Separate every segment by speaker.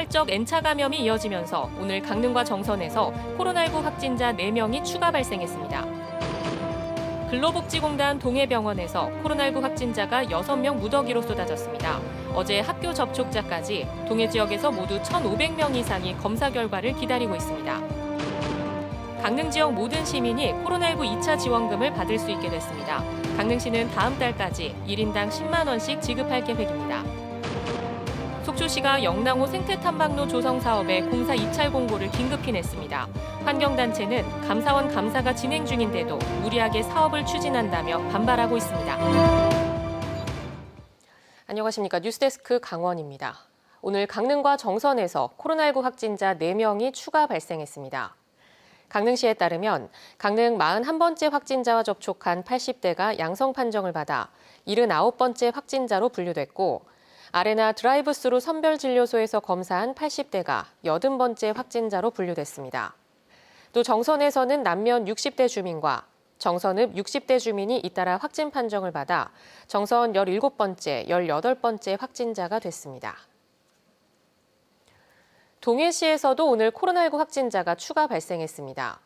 Speaker 1: 자발적 N차 감염이 이어지면서 오늘 강릉과 정선에서 코로나19 확진자 4명이 추가 발생했습니다. 근로복지공단 동해병원에서 코로나19 확진자가 6명 무더기로 쏟아졌습니다. 어제 학교 접촉자까지 동해 지역에서 모두 1,500명 이상이 검사 결과를 기다리고 있습니다. 강릉 지역 모든 시민이 코로나19 2차 지원금을 받을 수 있게 됐습니다. 강릉시는 다음 달까지 1인당 10만 원씩 지급할 계획입니다. 속초시가 영랑호 생태탐방로 조성 사업에 공사 입찰 공고를 긴급히 냈습니다. 환경단체는 감사원 감사가 진행 중인데도 무리하게 사업을 추진한다며 반발하고 있습니다. 안녕하십니까. 뉴스데스크 강원입니다. 오늘 강릉과 정선에서 코로나19 확진자 4명이 추가 발생했습니다. 강릉시에 따르면 강릉 41번째 확진자와 접촉한 80대가 양성 판정을 받아 79번째 확진자로 분류됐고 아레나 드라이브스루 선별진료소에서 검사한 80대가 80번째 확진자로 분류됐습니다. 또 정선에서는 남면 60대 주민과 정선읍 60대 주민이 잇따라 확진 판정을 받아 정선 17번째, 18번째 확진자가 됐습니다. 동해시에서도 오늘 코로나19 확진자가 추가 발생했습니다.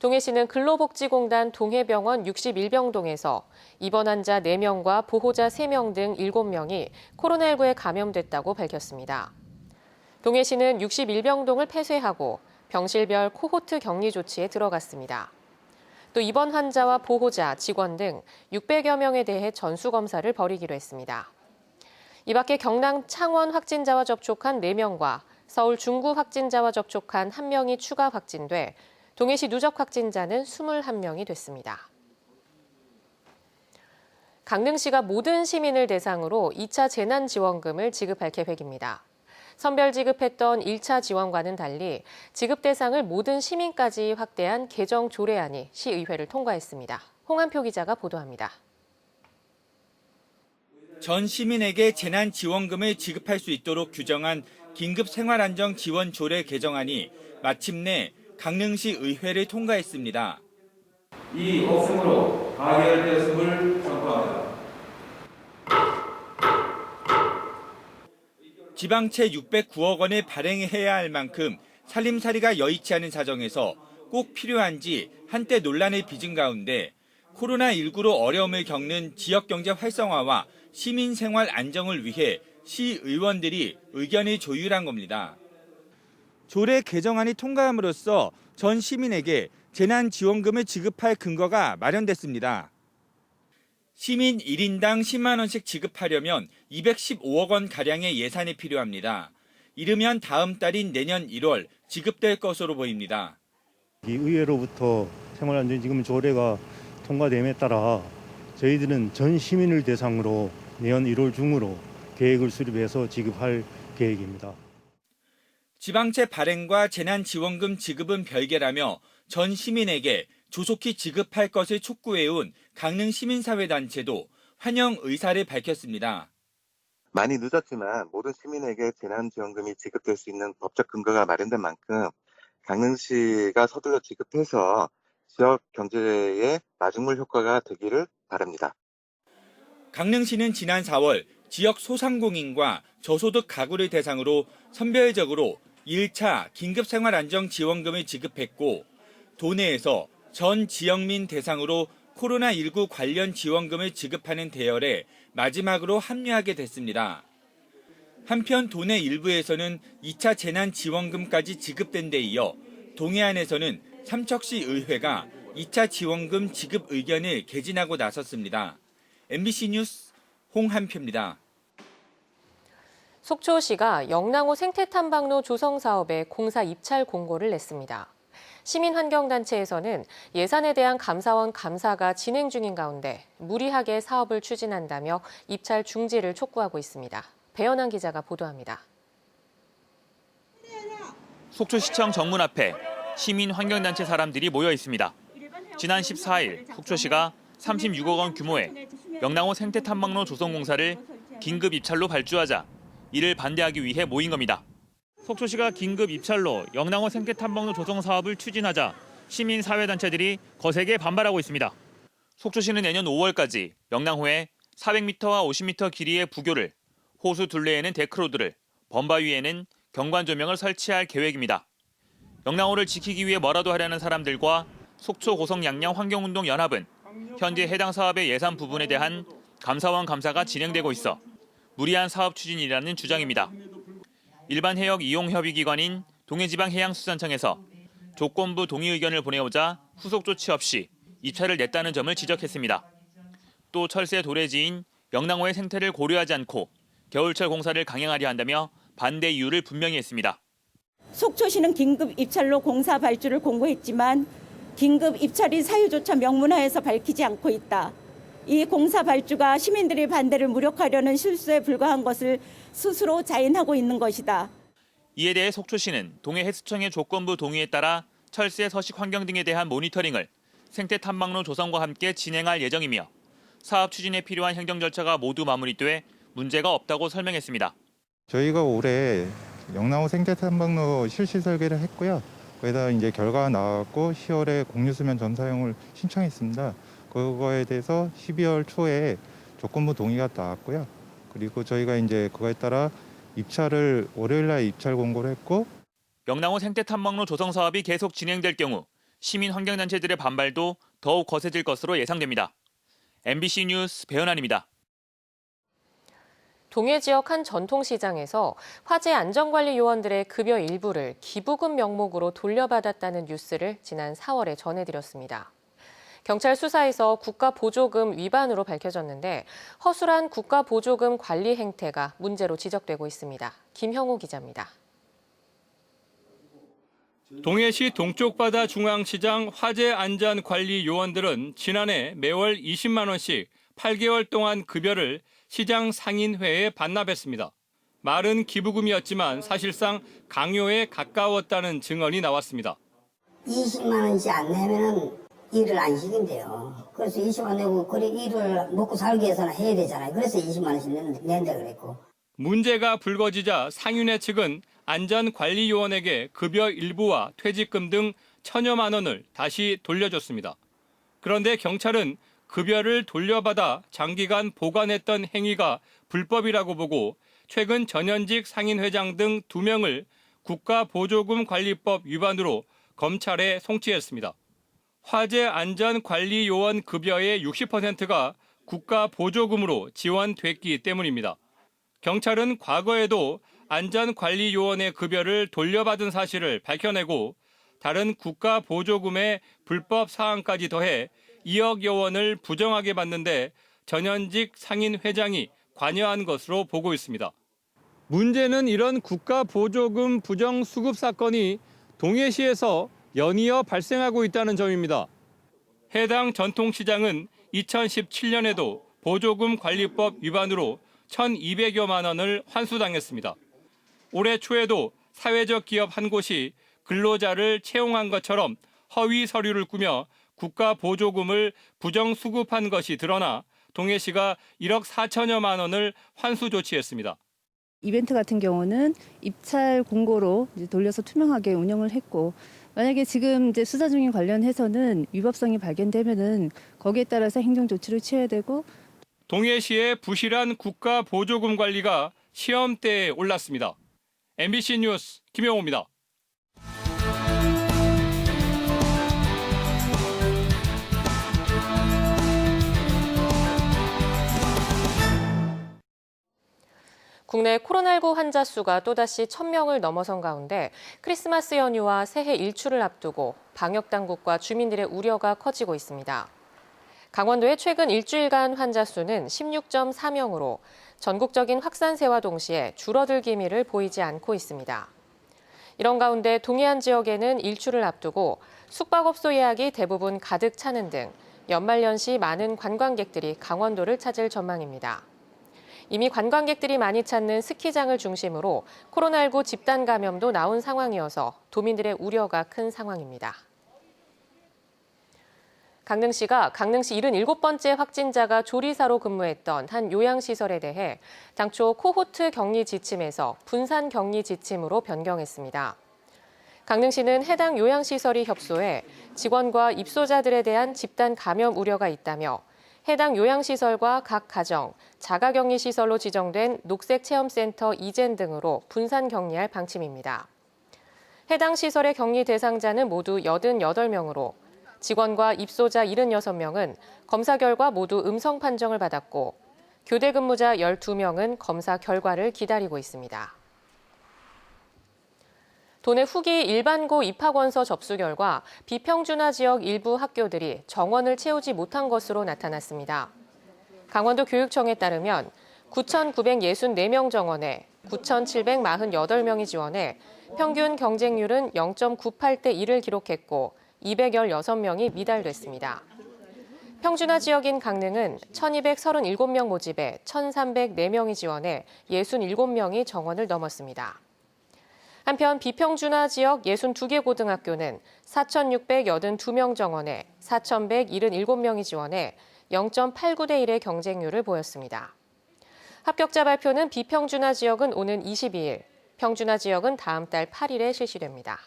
Speaker 1: 동해시는 근로복지공단 동해병원 61병동에서 입원 환자 4명과 보호자 3명 등 7명이 코로나19에 감염됐다고 밝혔습니다. 동해시는 61병동을 폐쇄하고 병실별 코호트 격리 조치에 들어갔습니다. 또 입원 환자와 보호자, 직원 등 600여 명에 대해 전수검사를 벌이기로 했습니다. 이 밖에 경남 창원 확진자와 접촉한 4명과 서울 중구 확진자와 접촉한 1명이 추가 확진돼 동해시 누적 확진자는 21명이 됐습니다. 강릉시가 모든 시민을 대상으로 2차 재난지원금을 지급할 계획입니다. 선별 지급했던 1차 지원과는 달리 지급 대상을 모든 시민까지 확대한 개정 조례안이 시의회를 통과했습니다. 홍한표 기자가 보도합니다.
Speaker 2: 전 시민에게 재난지원금을 지급할 수 있도록 규정한 긴급생활안정지원 조례 개정안이 마침내 강릉시 의회를 통과했습니다.
Speaker 3: 이 없음으로 가결되었음을 선포합니다.
Speaker 2: 지방채 609억 원을 발행해야 할 만큼 살림살이가 여의치 않은 사정에서 꼭 필요한지 한때 논란을 빚은 가운데 코로나19로 어려움을 겪는 지역경제 활성화와 시민생활 안정을 위해 시의원들이 의견을 조율한 겁니다. 조례 개정안이 통과함으로써 전 시민에게 재난지원금을 지급할 근거가 마련됐습니다. 시민 1인당 10만 원씩 지급하려면 215억 원가량의 예산이 필요합니다. 이르면 다음 달인 내년 1월 지급될 것으로 보입니다.
Speaker 4: 이 의회로부터 생활안정지금 조례가 통과됨에 따라 저희들은 전 시민을 대상으로 내년 1월 중으로 계획을 수립해서 지급할 계획입니다.
Speaker 2: 지방채 발행과 재난지원금 지급은 별개라며 전 시민에게 조속히 지급할 것을 촉구해온 강릉 시민사회단체도 환영 의사를 밝혔습니다.
Speaker 5: 많이 늦었지만 모든 시민에게 재난지원금이 지급될 수 있는 법적 근거가 마련된 만큼 강릉시가 서둘러 지급해서 지역 경제에 마중물 효과가 되기를 바랍니다.
Speaker 2: 강릉시는 지난 4월 지역 소상공인과 저소득 가구를 대상으로 선별적으로 1차 긴급생활안정지원금을 지급했고 도내에서 전 지역민 대상으로 코로나19 관련 지원금을 지급하는 대열에 마지막으로 합류하게 됐습니다. 한편 도내 일부에서는 2차 재난지원금까지 지급된 데 이어 동해안에서는 삼척시 의회가 2차 지원금 지급 의견을 개진하고 나섰습니다. MBC 뉴스 홍한표입니다.
Speaker 1: 속초시가 영랑호 생태탐방로 조성 사업에 공사 입찰 공고를 냈습니다. 시민환경단체에서는 예산에 대한 감사원 감사가 진행 중인 가운데 무리하게 사업을 추진한다며 입찰 중지를 촉구하고 있습니다. 배연한 기자가 보도합니다.
Speaker 6: 속초시청 정문 앞에 시민환경단체 사람들이 모여 있습니다. 지난 14일 속초시가 36억 원 규모의 영랑호 생태탐방로 조성 공사를 긴급 입찰로 발주하자 이를 반대하기 위해 모인 겁니다. 속초시가 긴급 입찰로 영랑호 생태탐방로 조성 사업을 추진하자 시민사회단체들이 거세게 반발하고 있습니다. 속초시는 내년 5월까지 영랑호에 400m와 50m 길이의 부교를, 호수 둘레에는 데크로드를, 범바 위에는 경관 조명을 설치할 계획입니다. 영랑호를 지키기 위해 뭐라도 하려는 사람들과 속초 고성 양양 환경운동 연합은 현재 해당 사업의 예산 부분에 대한 감사원 감사가 진행되고 있어 무리한 사업 추진이라는 주장입니다. 일반 해역 이용 협의 기관인 동해지방해양수산청에서 조건부 동의 의견을 보내오자 후속 조치 없이 입찰을 냈다는 점을 지적했습니다. 또 철새 도래지인 영랑호의 생태를 고려하지 않고 겨울철 공사를 강행하려 한다며 반대 이유를 분명히 했습니다.
Speaker 7: 속초시는 긴급 입찰로 공사 발주를 공고했지만 긴급 입찰이 사유조차 명문화해서 밝히지 않고 있다. 이 공사 발주가 시민들의 반대를 무력화하려는 실수에 불과한 것을 스스로 자인하고 있는 것이다.
Speaker 6: 이에 대해 속초시는 동해해수청의 조건부 동의에 따라 철새 서식 환경 등에 대한 모니터링을 생태 탐방로 조성과 함께 진행할 예정이며 사업 추진에 필요한 행정 절차가 모두 마무리돼 문제가 없다고 설명했습니다.
Speaker 8: 저희가 올해 영랑호 생태 탐방로 실시 설계를 했고요. 거기다 이제 결과가 나왔고 10월에 공유수면 전사용을 신청했습니다. 그거에 대해서 12월 초에 조건부 동의가 나왔고요. 그리고 저희가 이제 그거에 따라 입찰을 월요일 날 입찰 공고를 했고
Speaker 6: 영랑호 생태 탐방로 조성 사업이 계속 진행될 경우 시민 환경단체들의 반발도 더욱 거세질 것으로 예상됩니다. MBC 뉴스 배현환입니다.
Speaker 1: 동해 지역 한 전통시장에서 화재 안전관리 요원들의 급여 일부를 기부금 명목으로 돌려받았다는 뉴스를 지난 4월에 전해드렸습니다. 경찰 수사에서 국가보조금 위반으로 밝혀졌는데 허술한 국가보조금 관리 행태가 문제로 지적되고 있습니다. 김형우 기자입니다.
Speaker 9: 동해시 동쪽바다 중앙시장 화재안전관리 요원들은 지난해 매월 20만 원씩 8개월 동안 급여를 시장 상인회에 반납했습니다. 말은 기부금이었지만 사실상 강요에 가까웠다는 증언이 나왔습니다.
Speaker 10: 20만 원씩 안 내면 일을 안 시킨대요. 그래서 20만 원 내고 그래 일을 먹고 살기 위해서는 해야 되잖아요. 그래서 20만 원씩 낸다 그랬고.
Speaker 9: 문제가 불거지자 상인회 측은 안전관리요원에게 급여 일부와 퇴직금 등 1,000여만 원을 다시 돌려줬습니다. 그런데 경찰은 급여를 돌려받아 장기간 보관했던 행위가 불법이라고 보고 최근 전현직 상인회장 등 2명을 국가보조금관리법 위반으로 검찰에 송치했습니다. 화재안전관리요원 급여의 60%가 국가보조금으로 지원됐기 때문입니다. 경찰은 과거에도 안전관리요원의 급여를 돌려받은 사실을 밝혀내고 다른 국가보조금의 불법 사항까지 더해 2억여 원을 부정하게 받는데 전현직 상인회장이 관여한 것으로 보고 있습니다.
Speaker 3: 문제는 이런 국가보조금 부정수급 사건이 동해시에서 연이어 발생하고 있다는 점입니다.
Speaker 9: 해당 전통시장은 2017년에도 보조금 관리법 위반으로 1,200여만 원을 환수당했습니다. 올해 초에도 사회적 기업 한 곳이 근로자를 채용한 것처럼 허위 서류를 꾸며 국가 보조금을 부정 수급한 것이 드러나 동해시가 1억 4천여만 원을 환수 조치했습니다.
Speaker 11: 이벤트 같은 경우는 입찰 공고로 이제 돌려서 투명하게 운영을 했고 만약에 지금 이제 수사 중인 관련해서는 위법성이 발견되면은 거기에 따라서 행정 조치를 취해야 되고
Speaker 9: 동해시의 부실한 국가 보조금 관리가 시험대에 올랐습니다. MBC 뉴스 김영호입니다.
Speaker 1: 국내 코로나19 환자 수가 또다시 1,000명을 넘어선 가운데 크리스마스 연휴와 새해 일출을 앞두고 방역당국과 주민들의 우려가 커지고 있습니다. 강원도의 최근 일주일간 환자 수는 16.4명으로 전국적인 확산세와 동시에 줄어들 기미를 보이지 않고 있습니다. 이런 가운데 동해안 지역에는 일출을 앞두고 숙박업소 예약이 대부분 가득 차는 등 연말연시 많은 관광객들이 강원도를 찾을 전망입니다. 이미 관광객들이 많이 찾는 스키장을 중심으로 코로나19 집단 감염도 나온 상황이어서 도민들의 우려가 큰 상황입니다. 강릉시가 강릉시 77번째 확진자가 조리사로 근무했던 한 요양시설에 대해 당초 코호트 격리 지침에서 분산 격리 지침으로 변경했습니다. 강릉시는 해당 요양시설이 협소해 직원과 입소자들에 대한 집단 감염 우려가 있다며 해당 요양시설과 각 가정, 자가격리시설로 지정된 녹색체험센터 이젠 등으로 분산 격리할 방침입니다. 해당 시설의 격리 대상자는 모두 88명으로 직원과 입소자 76명은 검사 결과 모두 음성 판정을 받았고 교대 근무자 12명은 검사 결과를 기다리고 있습니다. 도내 후기 일반고 입학원서 접수 결과 비평준화 지역 일부 학교들이 정원을 채우지 못한 것으로 나타났습니다. 강원도 교육청에 따르면 9,964명 정원에 9,748명이 지원해 평균 경쟁률은 0.98대 1을 기록했고 216명이 미달됐습니다. 평준화 지역인 강릉은 1,237명 모집에 1,304명이 지원해 67명이 정원을 넘었습니다. 한편 비평준화 지역 62개 고등학교는 4,682명 정원에 4,177명이 지원해 0.89대 1의 경쟁률을 보였습니다. 합격자 발표는 비평준화 지역은 오는 22일, 평준화 지역은 다음 달 8일에 실시됩니다.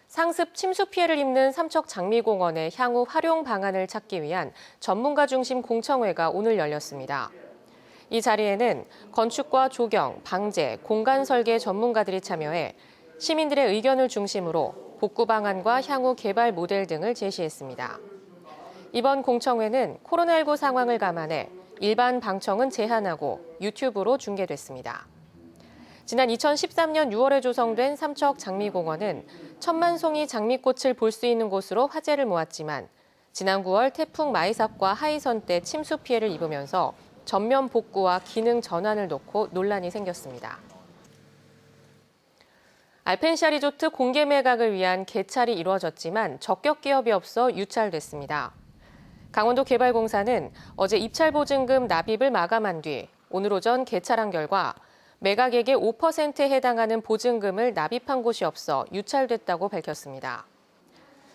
Speaker 1: 상습 침수 피해를 입는 삼척장미공원의 향후 활용 방안을 찾기 위한 전문가 중심 공청회가 오늘 열렸습니다. 이 자리에는 건축과 조경, 방제, 공간 설계 전문가들이 참여해 시민들의 의견을 중심으로 복구 방안과 향후 개발 모델 등을 제시했습니다. 이번 공청회는 코로나19 상황을 감안해 일반 방청은 제한하고 유튜브로 중계됐습니다. 지난 2013년 6월에 조성된 삼척장미공원은 1,000만 송이 장미꽃을 볼 수 있는 곳으로 화제를 모았지만 지난 9월 태풍 마이삭과 하이선 때 침수 피해를 입으면서 전면 복구와 기능 전환을 놓고 논란이 생겼습니다. 알펜시아 리조트 공개 매각을 위한 개찰이 이루어졌지만 적격 기업이 없어 유찰됐습니다. 강원도 개발공사는 어제 입찰 보증금 납입을 마감한 뒤 오늘 오전 개찰한 결과 매각액의 5%에 해당하는 보증금을 납입한 곳이 없어 유찰됐다고 밝혔습니다.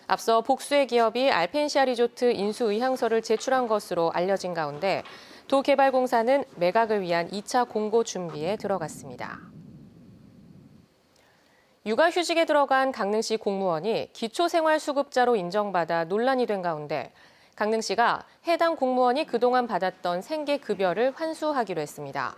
Speaker 1: 앞서 복수의 기업이 알펜시아 리조트 인수 의향서를 제출한 것으로 알려진 가운데 도개발공사는 매각을 위한 2차 공고 준비에 들어갔습니다. 육아휴직에 들어간 강릉시 공무원이 기초생활수급자로 인정받아 논란이 된 가운데 강릉시가 해당 공무원이 그동안 받았던 생계급여를 환수하기로 했습니다.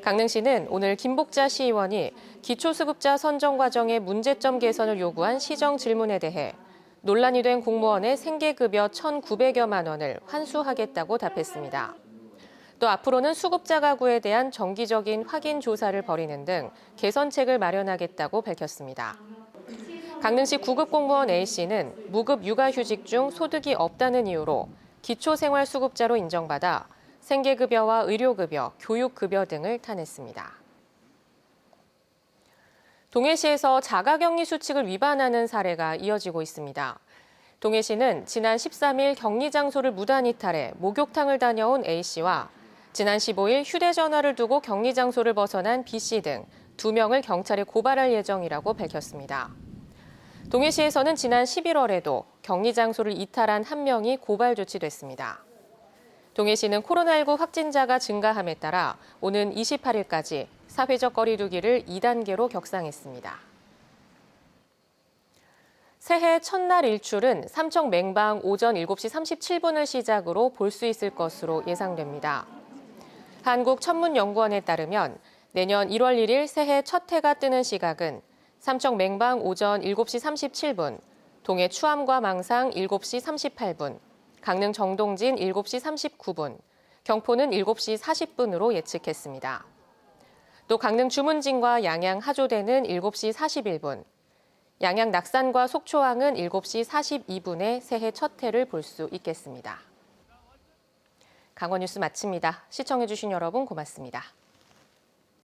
Speaker 1: 강릉시는 오늘 김복자 시의원이 기초수급자 선정 과정의 문제점 개선을 요구한 시정 질문에 대해 논란이 된 공무원의 생계급여 1,900여만 원을 환수하겠다고 답했습니다. 또 앞으로는 수급자 가구에 대한 정기적인 확인 조사를 벌이는 등 개선책을 마련하겠다고 밝혔습니다. 강릉시 9급 공무원 A씨는 무급 육아휴직 중 소득이 없다는 이유로 기초생활수급자로 인정받아 생계급여와 의료급여, 교육급여 등을 타냈습니다. 동해시에서 자가격리 수칙을 위반하는 사례가 이어지고 있습니다. 동해시는 지난 13일 격리 장소를 무단 이탈해 목욕탕을 다녀온 A씨와 지난 15일 휴대전화를 두고 격리 장소를 벗어난 B씨 등 2명을 경찰에 고발할 예정이라고 밝혔습니다. 동해시에서는 지난 11월에도 격리 장소를 이탈한 1명이 고발 조치됐습니다. 동해시는 코로나19 확진자가 증가함에 따라 오는 28일까지 사회적 거리 두기를 2단계로 격상했습니다. 새해 첫날 일출은 삼척 맹방 오전 7시 37분을 시작으로 볼 수 있을 것으로 예상됩니다. 한국천문연구원에 따르면 내년 1월 1일 새해 첫 해가 뜨는 시각은 삼척 맹방 오전 7시 37분, 동해 추암과 망상 7시 38분, 강릉 정동진 7시 39분, 경포는 7시 40분으로 예측했습니다. 또 강릉 주문진과 양양 하조대는 7시 41분, 양양 낙산과 속초항은 7시 42분에 새해 첫 해를 볼 수 있겠습니다. 강원 뉴스 마칩니다. 시청해주신 여러분 고맙습니다.